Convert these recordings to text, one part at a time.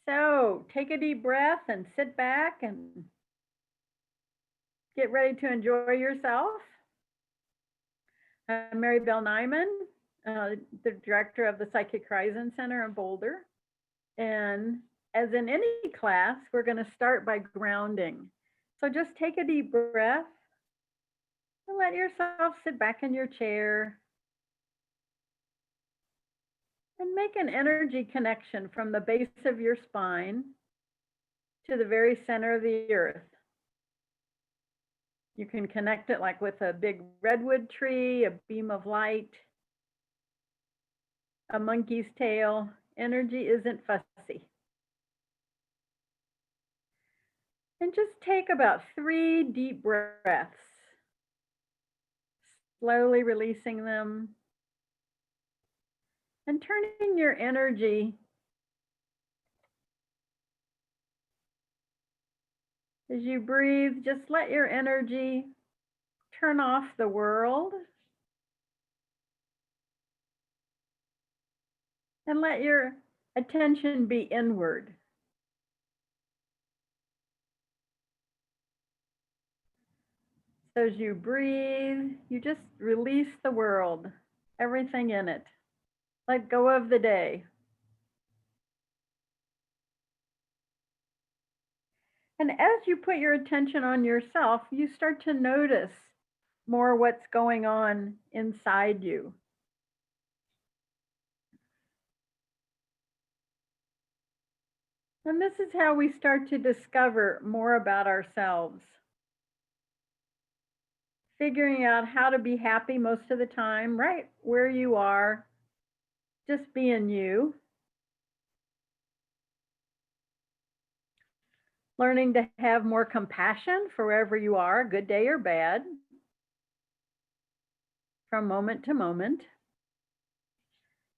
So take a deep breath and sit back and get ready to enjoy yourself. I'm Mary Bell Nyman, the director of the Psychic Horizon Center in Boulder. And as in any class, we're going to start by grounding. So just take a deep breath and let yourself sit back in your chair and make an energy connection from the base of your spine to the very center of the earth. You can connect it like with a big redwood tree, a beam of light, a monkey's tail. Energy isn't fussy. And just take about 3 deep breaths, slowly releasing them and turning your energy as you breathe. Just let your energy turn off the world and let your attention be inward. So as you breathe, you just release the world, everything in it. Let go of the day. And as you put your attention on yourself, you start to notice more what's going on inside you. And this is how we start to discover more about ourselves. Figuring out how to be happy most of the time, right where you are, just being you. Learning to have more compassion for wherever you are, good day or bad, from moment to moment.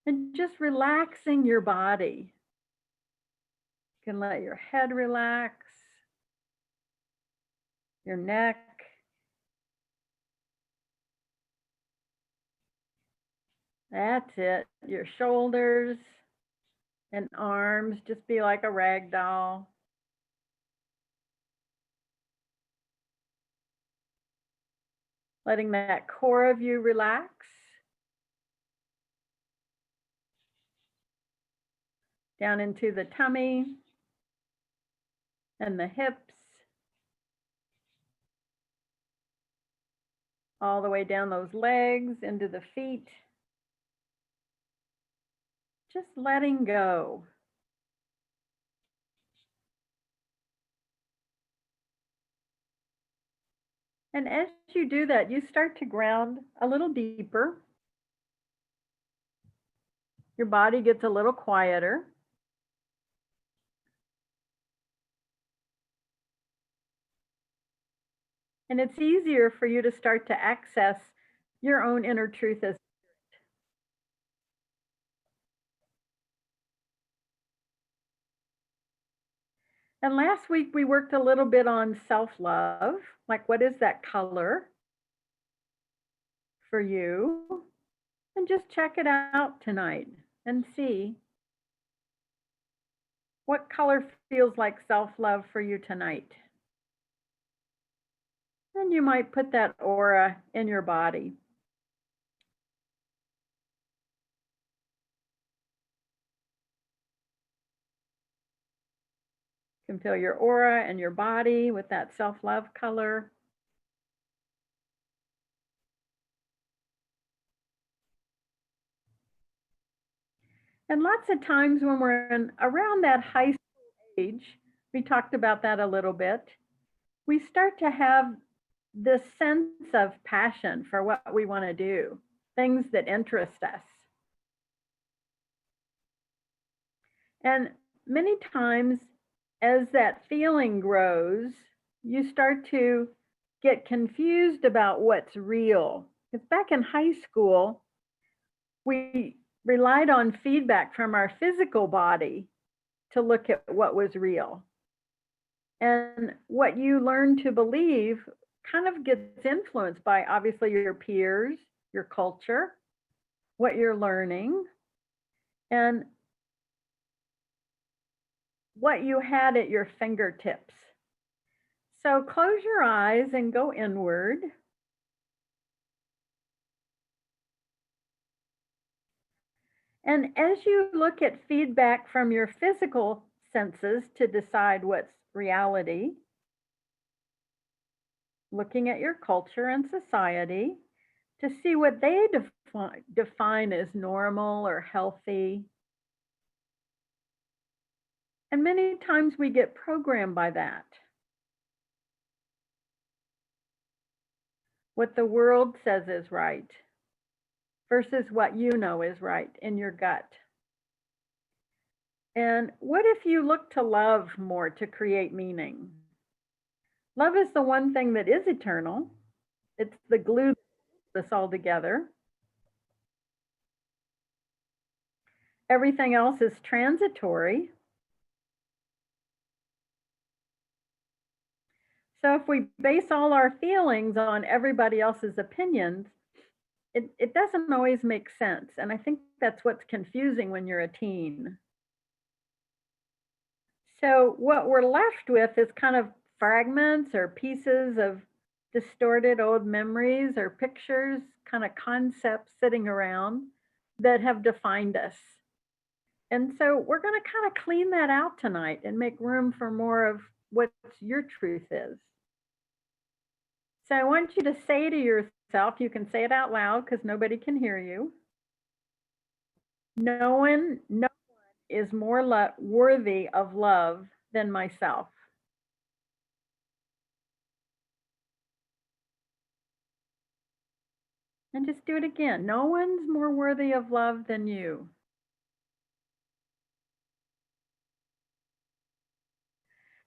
And just relaxing your body. You can let your head relax, your neck, that's it, your shoulders and arms, just be like a rag doll. Letting that core of you relax. Down into the tummy and the hips. All the way down those legs into the feet. Just letting go. And as you do that, you start to ground a little deeper. Your body gets a little quieter. And it's easier for you to start to access your own inner truth as. And last week we worked a little bit on self-love, like what is that color for you? And just check it out tonight and see what color feels like self-love for you tonight. And you might put that aura in your body. You can feel your aura and your body with that self-love color. And lots of times when we're around that high school age, we talked about that a little bit, we start to have this sense of passion for what we want to do, things that interest us. And many times, as that feeling grows, you start to get confused about what's real. Because back in high school, we relied on feedback from our physical body to look at what was real. And what you learn to believe kind of gets influenced by obviously your peers, your culture, what you're learning. And what you had at your fingertips. So close your eyes and go inward. And as you look at feedback from your physical senses to decide what's reality, looking at your culture and society to see what they define as normal or healthy. And many times we get programmed by that. What the world says is right versus what you know is right in your gut. And what if you look to love more to create meaning? Love is the one thing that is eternal. It's the glue that holds us all together. Everything else is transitory. So if we base all our feelings on everybody else's opinions, it doesn't always make sense. And I think that's what's confusing when you're a teen. So what we're left with is kind of fragments or pieces of distorted old memories or pictures, kind of concepts sitting around that have defined us. And so we're going to kind of clean that out tonight and make room for more of what your truth is. So I want you to say to yourself, you can say it out loud because nobody can hear you. No one is more worthy of love than myself. And just do it again. No one's more worthy of love than you.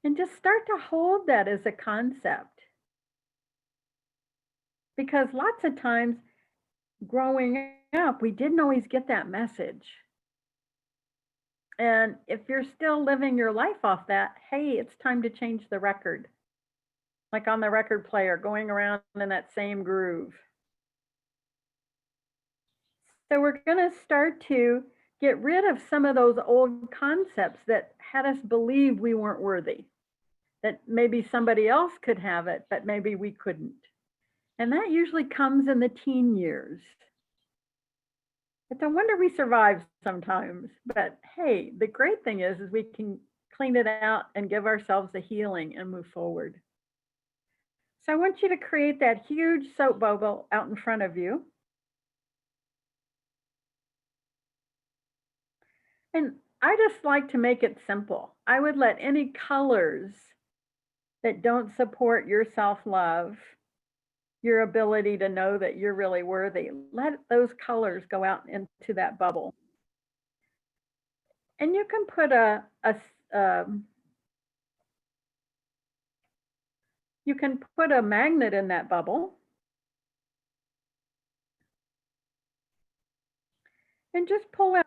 And just start to hold that as a concept. Because lots of times growing up, we didn't always get that message. And if you're still living your life off that, hey, it's time to change the record. Like on the record player, going around in that same groove. So we're going to start to get rid of some of those old concepts that had us believe we weren't worthy, that maybe somebody else could have it, but maybe we couldn't. And that usually comes in the teen years. It's a wonder we survive sometimes. But hey, the great thing is we can clean it out and give ourselves a healing and move forward. So I want you to create that huge soap bubble out in front of you. And I just like to make it simple. I would let any colors that don't support your self-love, your ability to know that you're really worthy, let those colors go out into that bubble. And you can put a magnet in that bubble. And just pull out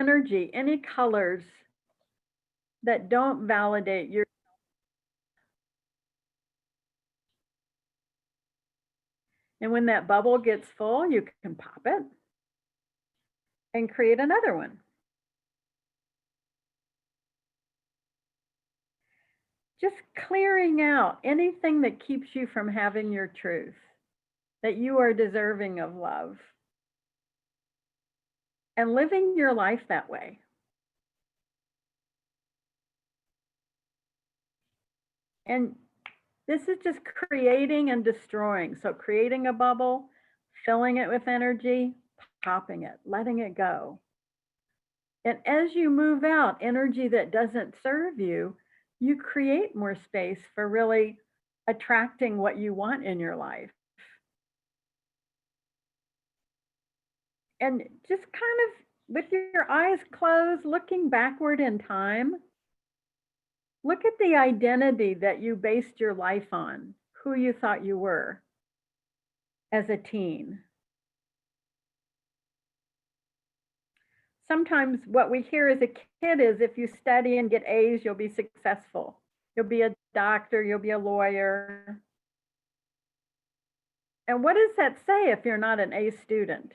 any energy, any colors that don't validate your. And when that bubble gets full, you can pop it and create another one. Just clearing out anything that keeps you from having your truth, that you are deserving of love, and living your life that way. And this is just creating and destroying. So creating a bubble, filling it with energy, popping it, letting it go. And as you move out energy that doesn't serve you, you create more space for really attracting what you want in your life. And just kind of with your eyes closed, looking backward in time, look at the identity that you based your life on, who you thought you were as a teen. Sometimes what we hear as a kid is if you study and get A's, you'll be successful. You'll be a doctor, you'll be a lawyer. And what does that say if you're not an A student?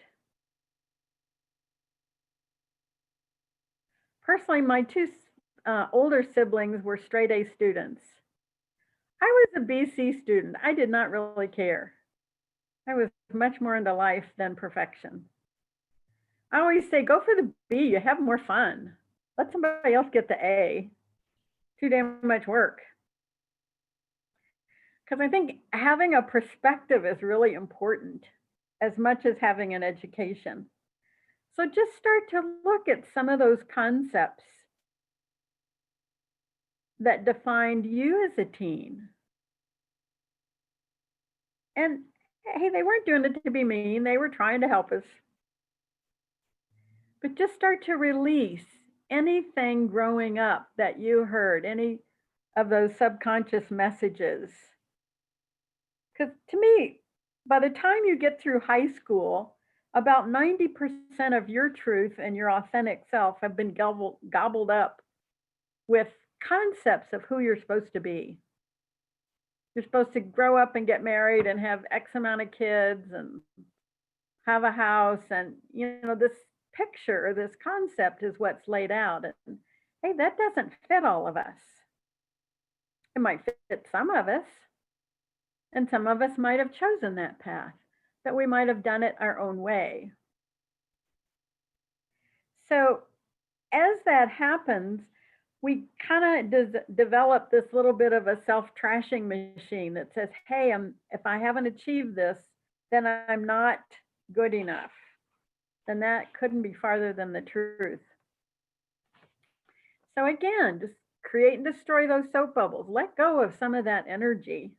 Personally, my two older siblings were straight A students. I was a BC student. I did not really care. I was much more into life than perfection. I always say, go for the B, you have more fun. Let somebody else get the A. Too damn much work. Because I think having a perspective is really important as much as having an education. So just start to look at some of those concepts that defined you as a teen. And hey, they weren't doing it to be mean, they were trying to help us. But just start to release anything growing up that you heard, any of those subconscious messages. Because to me, by the time you get through high school, about 90% of your truth and your authentic self have been gobbled up with concepts of who you're supposed to be. You're supposed to grow up and get married and have X amount of kids and have a house. And, this picture or this concept is what's laid out. And hey, that doesn't fit all of us. It might fit some of us. And some of us might have chosen that path, but we might have done it our own way. So as that happens, we kind of develop this little bit of a self-trashing machine that says, hey, if I haven't achieved this, then I'm not good enough. Then that couldn't be farther than the truth. So again, just create and destroy those soap bubbles. Let go of some of that energy.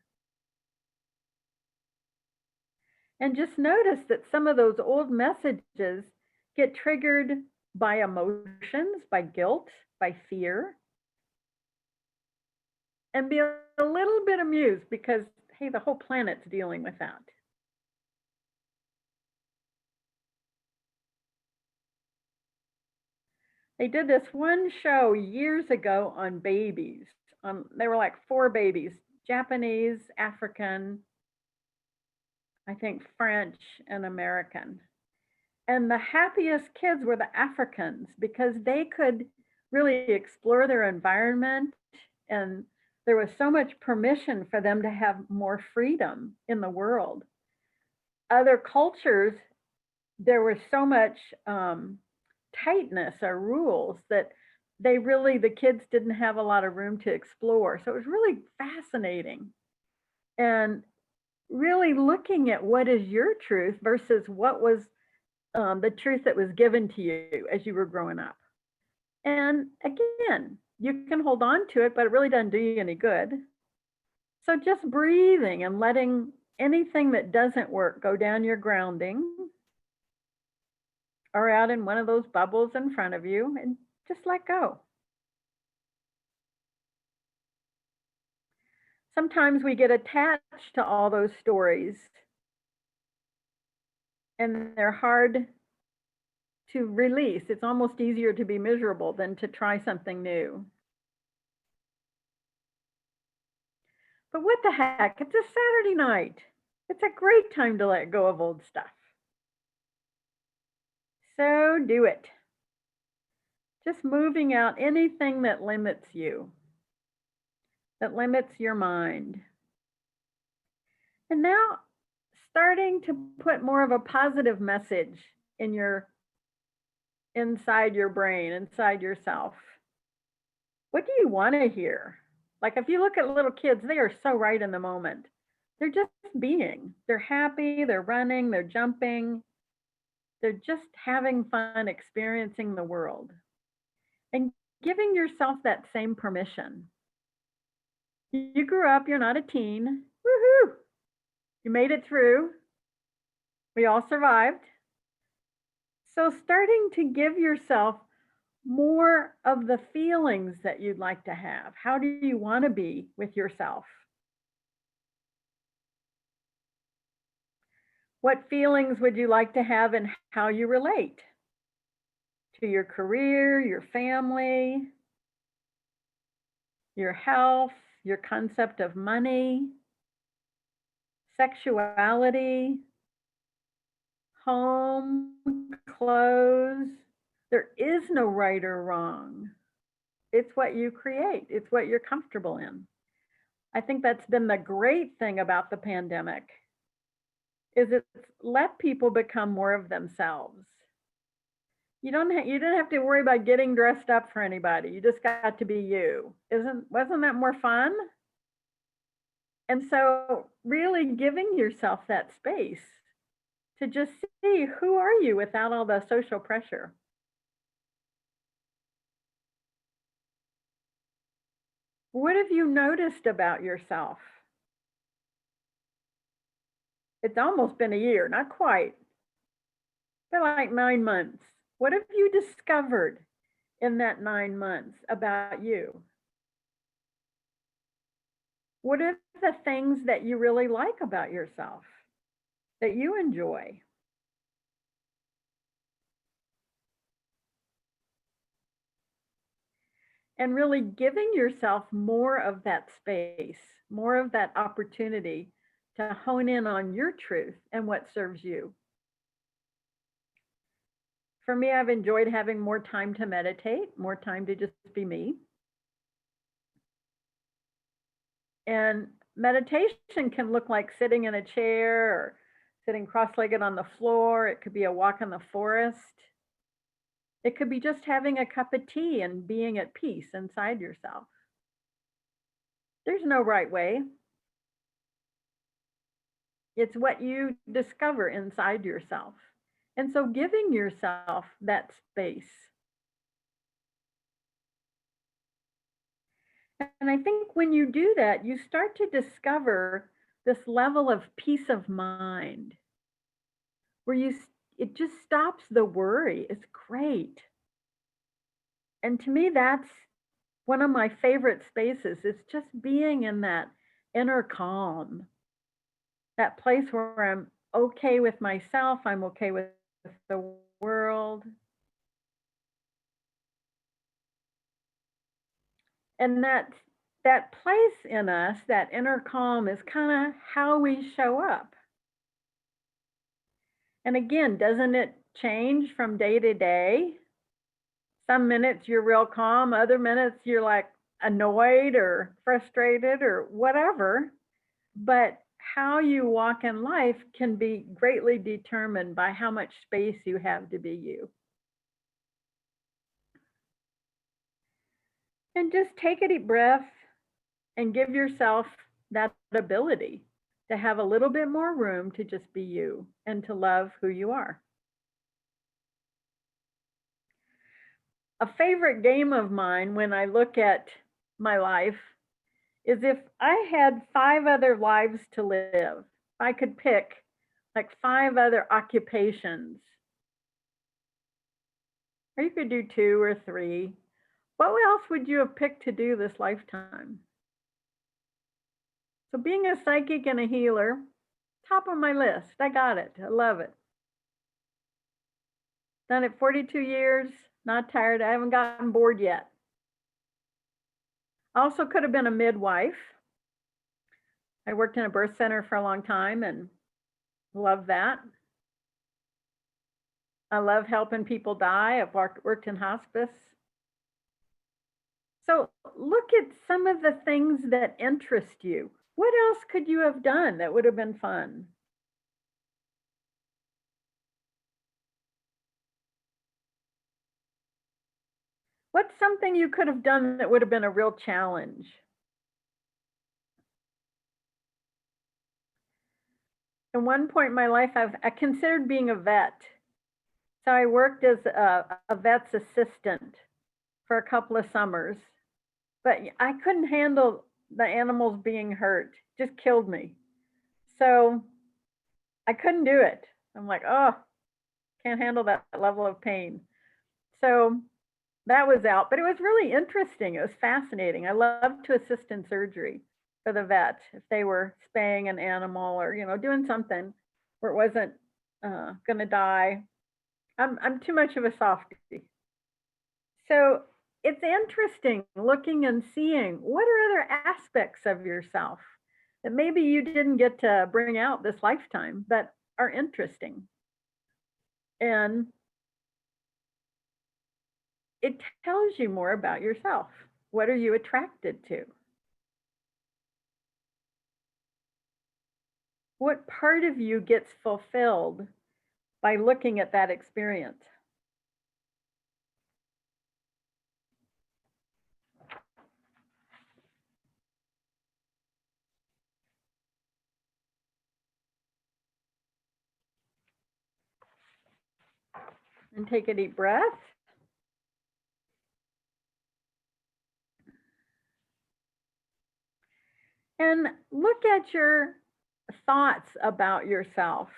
And just notice that some of those old messages get triggered by emotions, by guilt, by fear. And be a little bit amused because, hey, the whole planet's dealing with that. They did this one show years ago on babies. They were like 4 babies, Japanese, African, I think French, and American. And the happiest kids were the Africans because they could really explore their environment, and there was so much permission for them to have more freedom in the world. Other cultures, there was so much tightness or rules that the kids didn't have a lot of room to explore. So it was really fascinating. And really looking at what is your truth versus what was the truth that was given to you as you were growing up. And again, you can hold on to it, but it really doesn't do you any good. So just breathing and letting anything that doesn't work go down your grounding or out in one of those bubbles in front of you and just let go. Sometimes we get attached to all those stories and they're hard to release. It's almost easier to be miserable than to try something new. But what the heck? It's a Saturday night. It's a great time to let go of old stuff. So do it. Just moving out anything that limits you, that limits your mind. And now starting to put more of a positive message inside your brain, inside yourself. What do you want to hear? Like if you look at little kids, they are so right in the moment. They're just being. They're happy, they're running, they're jumping. They're just having fun experiencing the world. And giving yourself that same permission. You grew up, you're not a teen. Woohoo! You made it through. We all survived. So starting to give yourself more of the feelings that you'd like to have. How do you want to be with yourself? What feelings would you like to have and how you relate to your career, your family, your health, your concept of money, sexuality, home, clothes? There is no right or wrong. It's what you create. It's what you're comfortable in. I think that's been the great thing about the pandemic is it's let people become more of themselves. You didn't have to worry about getting dressed up for anybody. You just got to be you. Wasn't that more fun? And so really giving yourself that space to just see who are you without all the social pressure. What have you noticed about yourself? It's almost been a year, not quite, but like 9 months. What have you discovered in that 9 months about you? What are the things that you really like about yourself that you enjoy? And really giving yourself more of that space, more of that opportunity to hone in on your truth and what serves you. For me, I've enjoyed having more time to meditate, more time to just be me. And meditation can look like sitting in a chair or sitting cross legged on the floor. It could be a walk in the forest. It could be just having a cup of tea and being at peace inside yourself. There's no right way. It's what you discover inside yourself. And so giving yourself that space. And I think when you do that, you start to discover this level of peace of mind where it just stops the worry. It's great. And to me, that's one of my favorite spaces. It's just being in that inner calm, that place where I'm okay with myself, I'm okay with the world. And that place in us, that inner calm is kind of how we show up. And again, doesn't it change from day to day? Some minutes you're real calm, other minutes you're like annoyed or frustrated or whatever. But how you walk in life can be greatly determined by how much space you have to be you. And just take a deep breath and give yourself that ability to have a little bit more room to just be you and to love who you are. A favorite game of mine when I look at my life is if I had 5 other lives to live, I could pick like 5 other occupations, or you could do 2 or 3. What else would you have picked to do this lifetime? So, being a psychic and a healer, top of my list. I got it. I love it. Done it 42 years, not tired. I haven't gotten bored yet. Also, could have been a midwife. I worked in a birth center for a long time and love that. I love helping people die. I've worked in hospice. So, look at some of the things that interest you. What else could you have done that would have been fun? What's something you could have done that would have been a real challenge? At one point in my life, I considered being a vet. So I worked as a vet's assistant for a couple of summers, but I couldn't handle the animals being hurt. Just killed me. So I couldn't do it. I'm like, oh, can't handle that level of pain. So that was out, but it was really interesting. It was fascinating. I love to assist in surgery for the vet if they were spaying an animal or doing something where it wasn't going to die. I'm too much of a softie. So it's interesting looking and seeing what are other aspects of yourself that maybe you didn't get to bring out this lifetime that are interesting. And it tells you more about yourself. What are you attracted to? What part of you gets fulfilled by looking at that experience? And take a deep breath. And look at your thoughts about yourself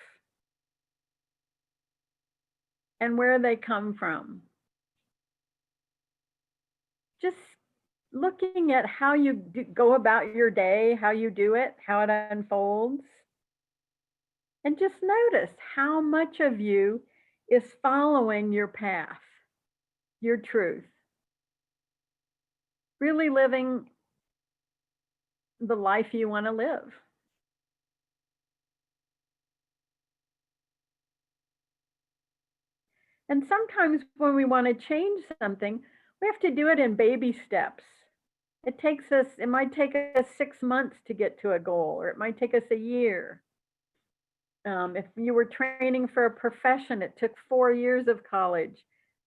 and where they come from. Just looking at how you go about your day, how you do it, how it unfolds. And just notice how much of you is following your path, your truth, really living the life you want to live. And sometimes when we want to change something, we have to do it in baby steps. It might take us 6 months to get to a goal, or it might take us a year. If you were training for a profession, it took 4 years of college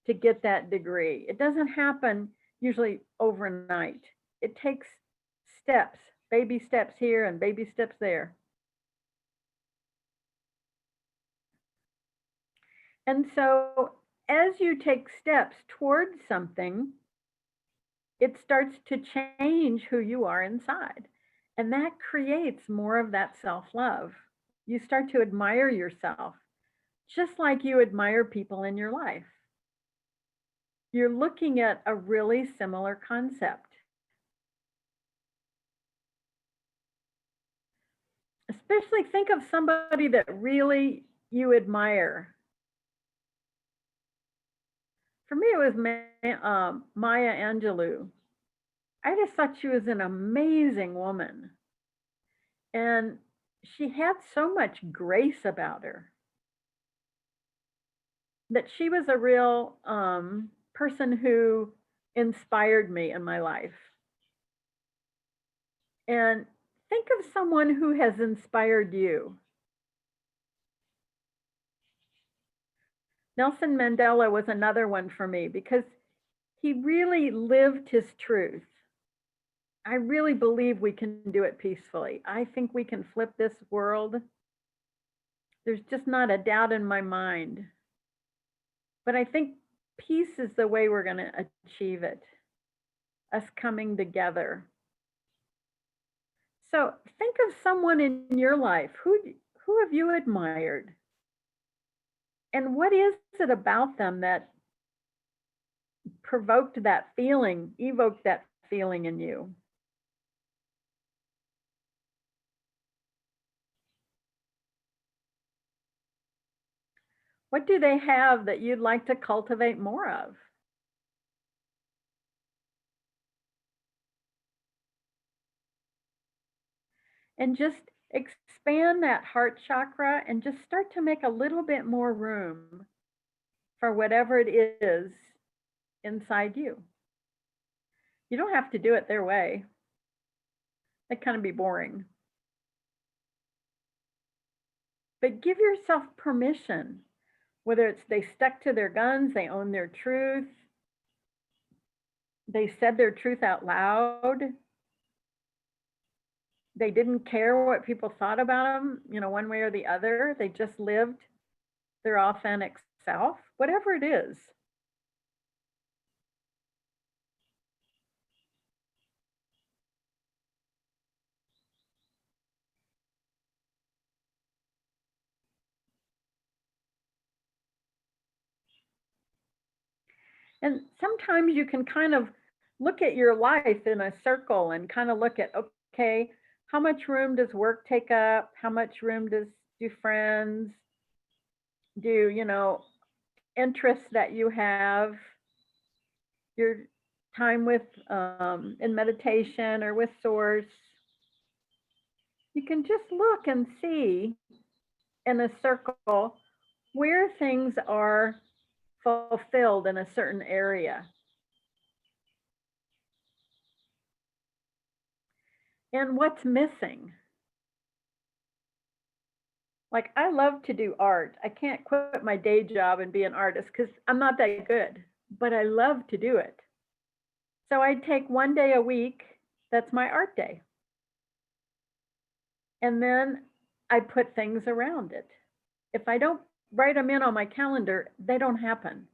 to get that degree. It doesn't happen usually overnight. It takes steps, baby steps here and baby steps there. And so as you take steps towards something, it starts to change who you are inside. And that creates more of that self love. You start to admire yourself, just like you admire people in your life. You're looking at a really similar concept. Especially think of somebody that really you admire. For me, it was Maya Angelou. I just thought she was an amazing woman. And she had so much grace about her that she was a real person who inspired me in my life. And think of someone who has inspired you. Nelson Mandela was another one for me because he really lived his truth. I really believe we can do it peacefully. I think we can flip this world. There's just not a doubt in my mind. But I think peace is the way we're going to achieve it, us coming together. So think of someone in your life. Who have you admired? And what is it about them that evoked that feeling in you? What do they have that you'd like to cultivate more of? And just expand that heart chakra and just start to make a little bit more room for whatever it is inside you. You don't have to do it their way. That kind of be boring. But give yourself permission, whether it's they stuck to their guns, they own their truth, they said their truth out loud, they didn't care what people thought about them, one way or the other. They just lived their authentic self, whatever it is. And sometimes you can kind of look at your life in a circle and kind of look at, okay, how much room does work take up? How much room do friends, do, interests that you have, your time with in meditation or with source? You can just look and see in a circle where things are fulfilled in a certain area. and what's missing. Like, I love to do art. I can't quit my day job and be an artist because I'm not that good, but I love to do it. So I take one day a week, that's my art day. And then I put things around it. If I don't write them in on my calendar, they don't happen.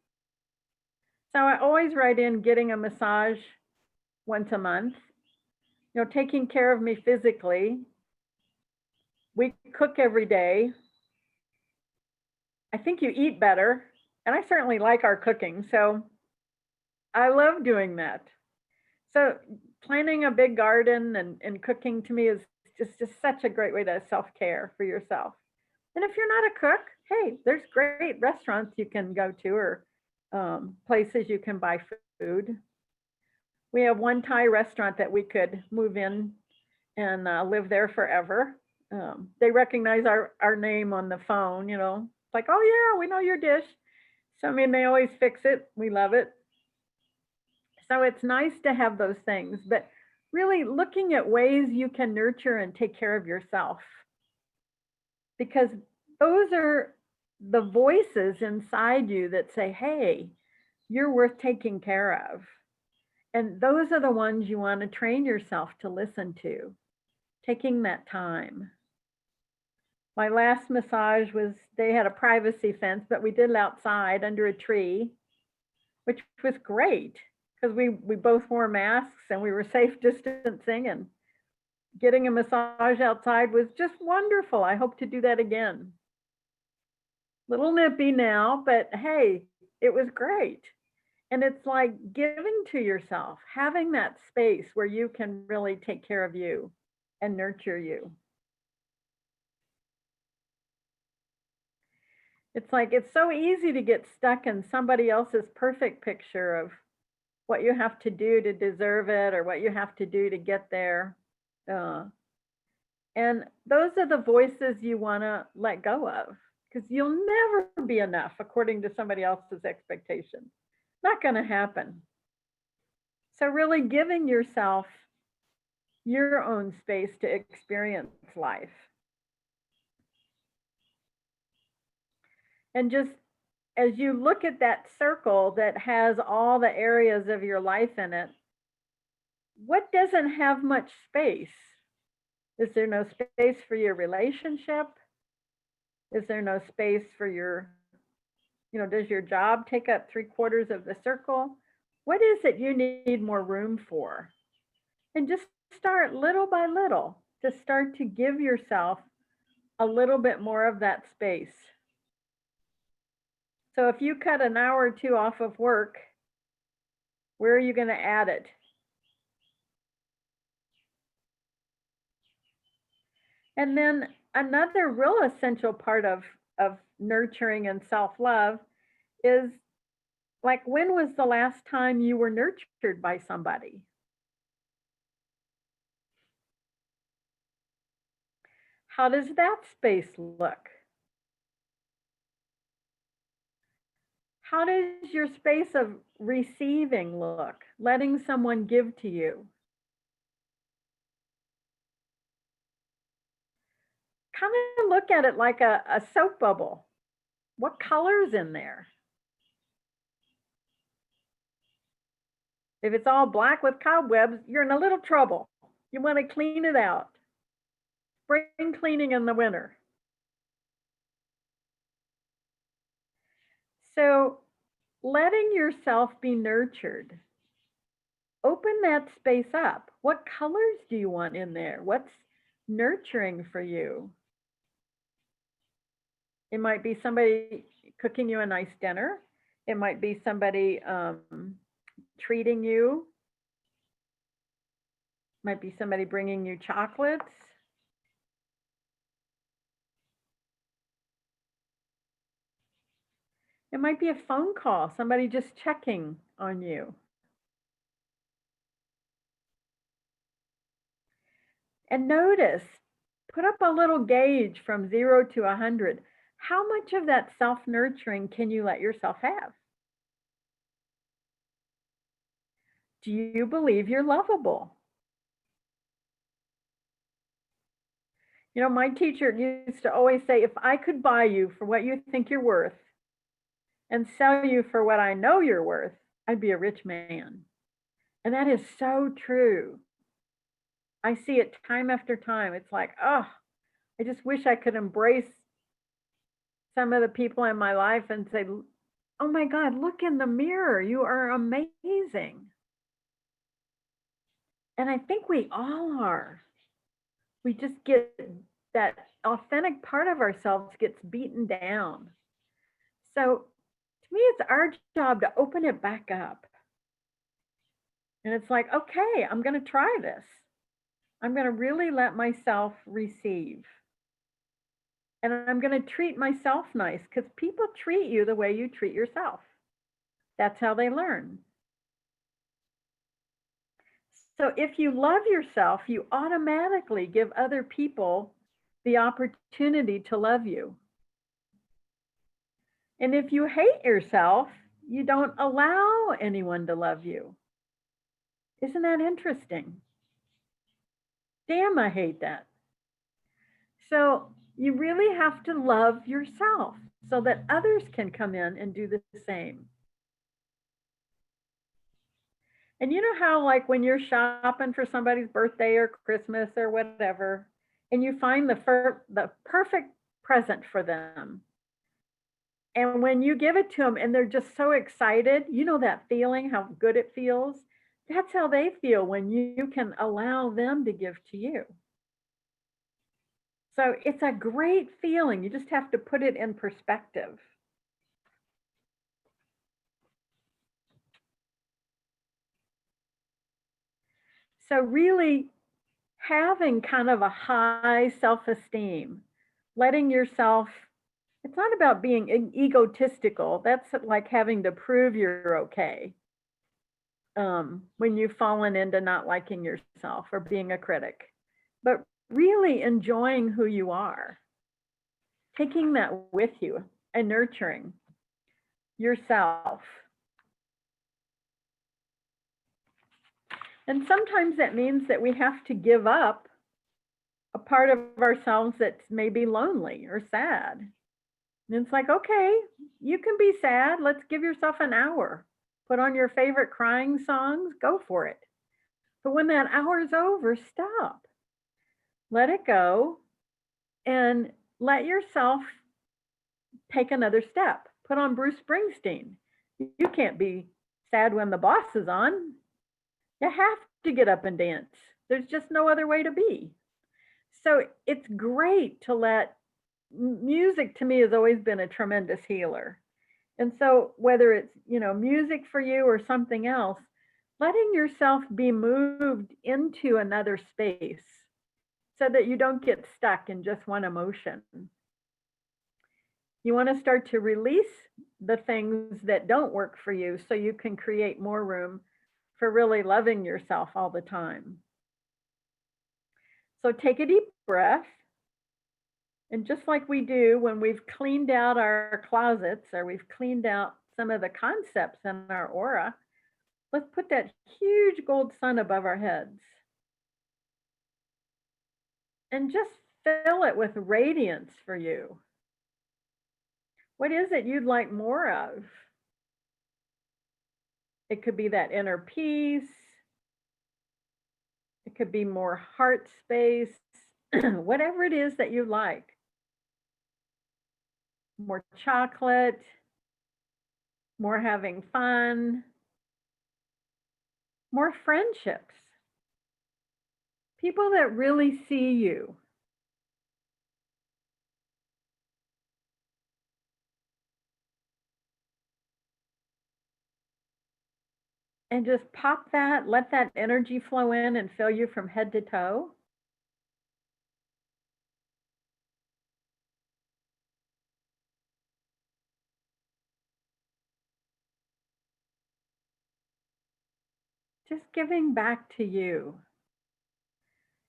So I always write in getting a massage once a month, taking care of me physically. We cook every day. I think you eat better, and I certainly like our cooking, so I love doing that. So planting a big garden and cooking to me is just such a great way to self-care for yourself. And if you're not a cook, hey, there's great restaurants you can go to or places you can buy food. We have one Thai restaurant that we could move in and live there forever. They recognize our name on the phone, It's like, oh yeah, we know your dish. So I mean, they always fix it. We love it. So it's nice to have those things, but really looking at ways you can nurture and take care of yourself, because those are the voices inside you that say, hey, you're worth taking care of. And those are the ones you want to train yourself to listen to, taking that time. My last massage was, they had a privacy fence, but we did it outside under a tree, which was great because we both wore masks and we were safe distancing, and getting a massage outside was just wonderful. I hope to do that again. Little nippy now, but hey, it was great. And it's like giving to yourself, having that space where you can really take care of you and nurture you. It's like it's so easy to get stuck in somebody else's perfect picture of what you have to do to deserve it or what you have to do to get there. Uh, and those are the voices you want to let go of, because you'll never be enough according to somebody else's expectations. Not going to happen. So, really giving yourself your own space to experience life. And just as you look at that circle that has all the areas of your life in it, what doesn't have much space? Is there no space for your relationship? Is there no space for does your job take up 3/4 of the circle? What is it you need more room for? And just start little by little to start to give yourself a little bit more of that space. So if you cut an hour or two off of work, where are you going to add it? And then another real essential part of nurturing and self-love is, like, when was the last time you were nurtured by somebody? How does that space look? How does your space of receiving look? Letting someone give to you? Kind of look at it like a soap bubble. What color's in there? If it's all black with cobwebs, you're in a little trouble. You want to clean it out. Spring cleaning in the winter. So, letting yourself be nurtured, open that space up. What colors do you want in there? What's nurturing for you? It might be somebody cooking you a nice dinner. It might be somebody treating you. Might be somebody bringing you chocolates. It might be a phone call, somebody just checking on you. And notice, put up a little gauge from 0 to 100. How much of that self nurturing can you let yourself have? Do you believe you're lovable? You know, my teacher used to always say, if I could buy you for what you think you're worth and sell you for what I know you're worth, I'd be a rich man. And that is so true. I see it time after time. It's like, oh, I just wish I could embrace some of the people in my life and say, oh my God, look in the mirror. You are amazing. And I think we all are. We just get that authentic part of ourselves gets beaten down. So to me, it's our job to open it back up. And it's like, okay, I'm going to try this. I'm going to really let myself receive. And I'm going to treat myself nice because people treat you the way you treat yourself. That's how they learn. So if you love yourself, you automatically give other people the opportunity to love you. And if you hate yourself, you don't allow anyone to love you. Isn't that interesting? Damn, I hate that. So you really have to love yourself so that others can come in and do the same. And you know how, like, when you're shopping for somebody's birthday or Christmas or whatever, and you find the perfect present for them. And when you give it to them and they're just so excited, you know that feeling, how good it feels? That's how they feel when you can allow them to give to you. So it's a great feeling. You just have to put it in perspective. So really having kind of a high self-esteem, letting yourself, it's not about being egotistical. That's like having to prove you're okay. When you've fallen into not liking yourself or being a critic, but really enjoying who you are, taking that with you and nurturing yourself. And sometimes that means that we have to give up a part of ourselves that's maybe lonely or sad. And it's like, okay, you can be sad. Let's give yourself an hour. Put on your favorite crying songs, go for it. But when that hour's over, stop. Let it go and let yourself take another step. Put on Bruce Springsteen. You can't be sad when the boss is on. You have to get up and dance. There's just no other way to be. So it's great to let music, to me, has always been a tremendous healer. And so whether it's, music for you or something else, letting yourself be moved into another space so that you don't get stuck in just one emotion. You want to start to release the things that don't work for you so you can create more room for really loving yourself all the time. So take a deep breath. And just like we do when we've cleaned out our closets or we've cleaned out some of the concepts in our aura, let's put that huge gold sun above our heads and just fill it with radiance for you. What is it you'd like more of? It could be that inner peace. It could be more heart space, whatever it is that you like. More chocolate, more having fun, more friendships. People that really see you. And just pop that, let that energy flow in and fill you from head to toe. Just giving back to you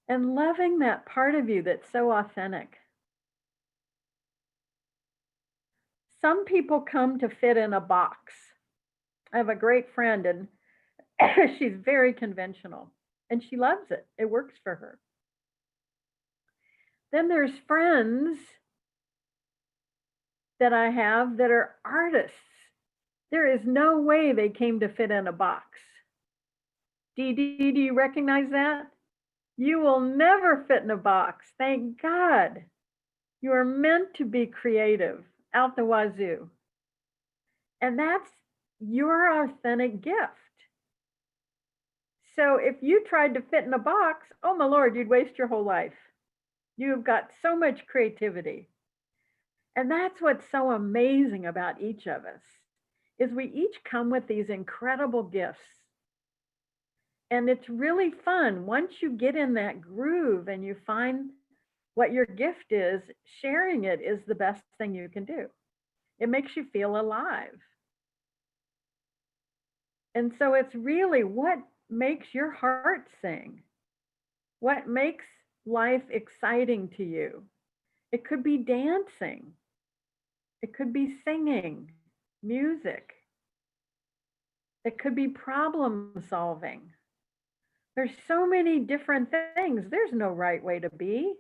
and loving that part of you that's so authentic. Some people come to fit in a box. I have a great friend and she's very conventional and she loves it. It works for her. Then there's friends that I have that are artists. There is no way they came to fit in a box. Dee Dee, do you recognize that? You will never fit in a box. Thank God. You are meant to be creative out the wazoo. And that's your authentic gift. So if you tried to fit in a box, oh my Lord, you'd waste your whole life. You've got so much creativity. And that's what's so amazing about each of us is we each come with these incredible gifts. And it's really fun once you get in that groove and you find what your gift is, sharing it is the best thing you can do. It makes you feel alive. And so it's really what makes your heart sing? What makes life exciting to you? It could be dancing. It could be singing, music. It could be problem solving. There's so many different things. There's no right way to be.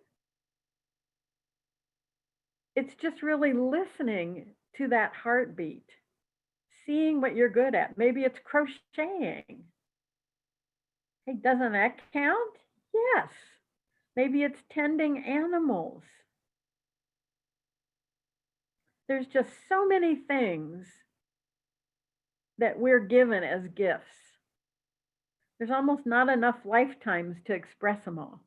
It's just really listening to that heartbeat, seeing what you're good at. Maybe it's crocheting. Hey, doesn't that count? Yes. Maybe it's tending animals. There's just so many things that we're given as gifts. There's almost not enough lifetimes to express them all.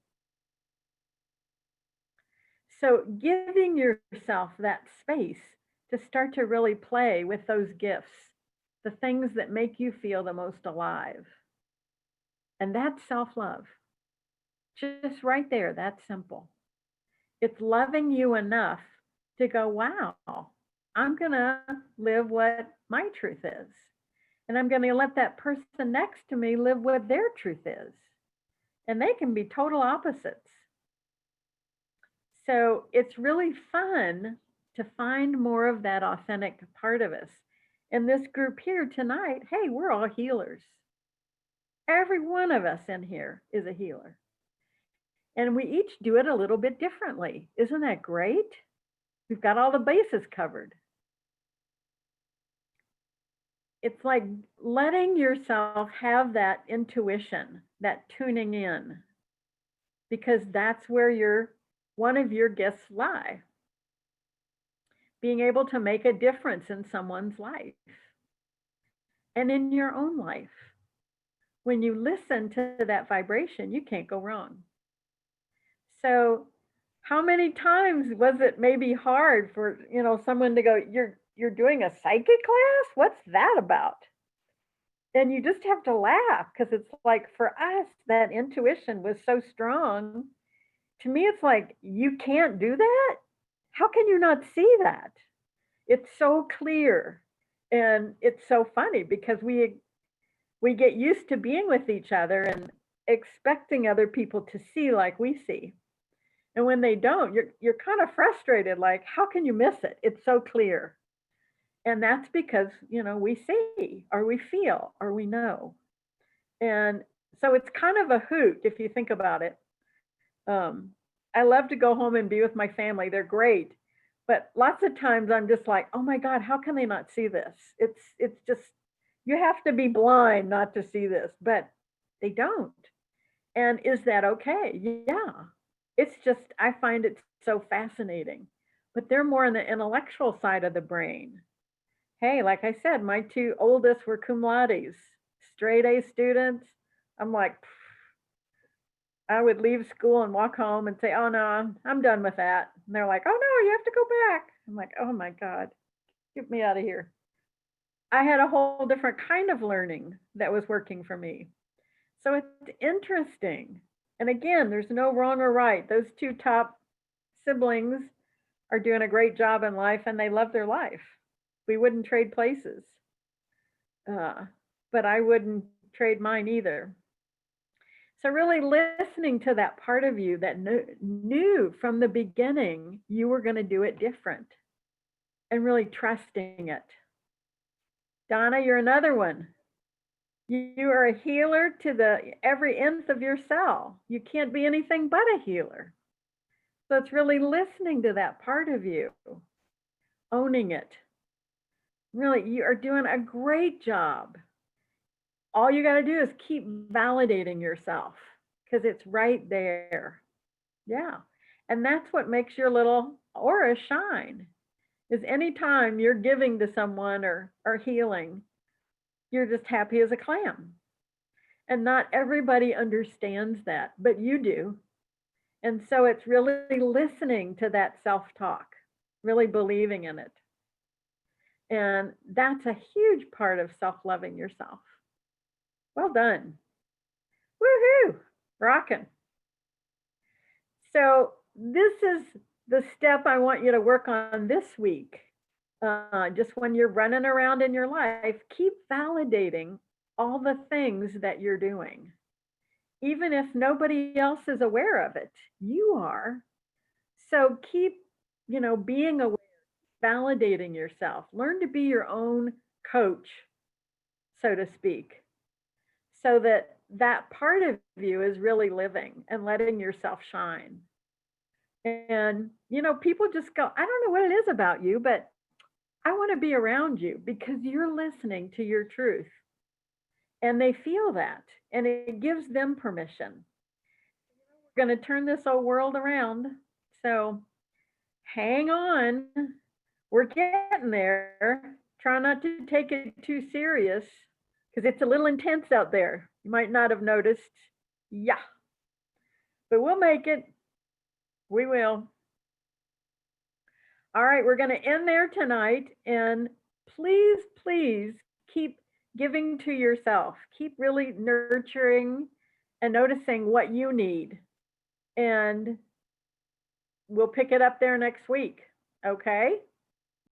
So giving yourself that space to start to really play with those gifts, the things that make you feel the most alive. And that's self-love. Just right there, that's simple. It's loving you enough to go, wow, I'm going to live what my truth is. And I'm going to let that person next to me live what their truth is. And they can be total opposites. So it's really fun to find more of that authentic part of us. In this group here tonight, hey, we're all healers. Every one of us in here is a healer. And we each do it a little bit differently. Isn't that great? We've got all the bases covered. It's like letting yourself have that intuition, that tuning in, because that's where one of your gifts lie. Being able to make a difference in someone's life and in your own life. When you listen to that vibration, you can't go wrong. So how many times was it maybe hard for, someone to go, you're doing a psychic class? What's that about? And you just have to laugh because it's like for us, that intuition was so strong. To me, it's like, you can't do that? How can you not see that? It's so clear. And it's so funny because we get used to being with each other and expecting other people to see like we see. And when they don't, you're kind of frustrated, like, how can you miss it? It's so clear. And that's because, we see, or we feel, or we know. And so it's kind of a hoot if you think about it. I love to go home and be with my family. They're great. But lots of times I'm just like, oh my God, how can they not see this? It's just, you have to be blind not to see this, but they don't. And is that okay? Yeah. It's just, I find it so fascinating. But they're more on the intellectual side of the brain. Hey, like I said, my two oldest were cum laudes, straight A students. I'm like, I would leave school and walk home and say, oh no, I'm done with that. And they're like, oh no, you have to go back. I'm like, oh my God, get me out of here. I had a whole different kind of learning that was working for me. So it's interesting. And again, there's no wrong or right. Those two top siblings are doing a great job in life and they love their life. We wouldn't trade places. But I wouldn't trade mine either. So really listening to that part of you that knew from the beginning you were going to do it different and really trusting it. Donna, you're another one. You are a healer to the every nth of your cell. You can't be anything but a healer. So it's really listening to that part of you, owning it. Really, you are doing a great job. All you got to do is keep validating yourself because it's right there. Yeah. And that's what makes your little aura shine. Is anytime you're giving to someone or healing, you're just happy as a clam. And not everybody understands that, but you do. And so it's really listening to that self-talk, really believing in it. And that's a huge part of self-loving yourself. Well done. Woohoo! Rocking. So this is the step I want you to work on this week. Just when you're running around in your life, keep validating all the things that you're doing. Even if nobody else is aware of it, you are. So keep, being aware, validating yourself. Learn to be your own coach, so to speak, so that that part of you is really living and letting yourself shine. And, people just go, I don't know what it is about you, but I want to be around you because you're listening to your truth. And they feel that, and it gives them permission. We're going to turn this whole world around. So hang on. We're getting there. Try not to take it too serious because it's a little intense out there. You might not have noticed. Yeah. But we'll make it. We will. All right, we're going to end there tonight. And please, please keep giving to yourself. Keep really nurturing and noticing what you need. And we'll pick it up there next week. Okay?